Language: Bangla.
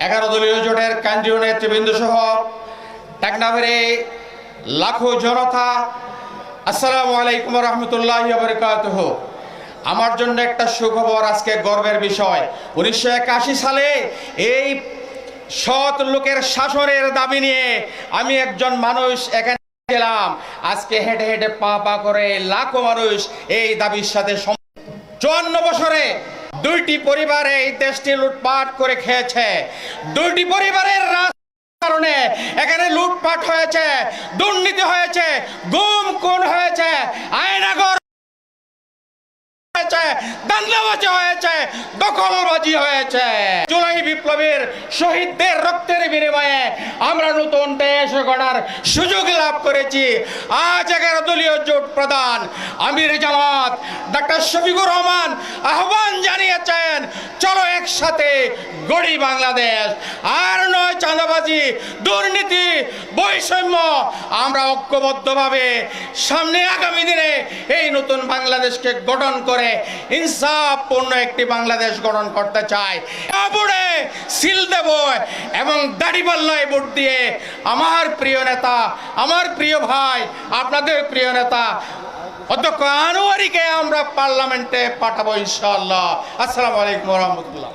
11 দলীয় জোটের কেন্দ্রীয় নেতৃবৃন্দ সহ টেকনাফের লাখো জনতা, আসসালামু আলাইকুম ওয়া রাহমাতুল্লাহি ওয়া বারাকাতুহু। আমার জন্য একটা সুখবর, আজকে গর্বের বিষয়। 1981 সালে এই সৎ লোকের শাসনের দাবি নিয়ে আমি একজন মানুষ এখানে গেলাম। আজকে হেঁটে হেঁটে পা পা করে লাখো মানুষ এই দাবির সাথে 54 বছরে 2টি পরিবার এই দেশটি লুটপাট করে খেয়েছে। 2টি পরিবারের কারণে এখানে লুটপাট হয়েছে, দুর্নীতি হয়েছে, গুম খুন হয়েছে, আয়নাঘর হয়েছে, দাঙ্গাবাজি হয়েছে, দখলবাজি হয়েছে। জুলাই বিপ্লবের শহীদদের রক্তের বিনিময়ে আমরা নতুন দেশ গড়ার সুযোগ লাভ করেছি। আজ 11 দলীয় জোট প্রধান আমির জামাত ডক্টর শফিকুর রহমান আহ্বান জানিয়েছেন, চলো একসাথে গড়ি বাংলাদেশ। আর নয় চাঁদাবাজি, দুর্নীতি, বৈষম্য। আমরা ঐক্যবদ্ধভাবে সামনে আগামী দিনে এই নতুন বাংলাদেশকে গঠন করে ইনসাফপূর্ণ একটি বাংলাদেশ গঠন করতে চাই। বুড়ে সিল দেব এবং দাড়িপাল্লায় ভোট দিয়ে আমার প্রিয় নেতা, আমার প্রিয় ভাই, আপনাদের প্রিয় নেতা অধ্যক্ষ আনোয়ারীকে আমরা পার্লামেন্টে পাঠাবো ইনশাআল্লাহ। আসসালামু আলাইকুম ওয়া রাহমাতুল্লাহ।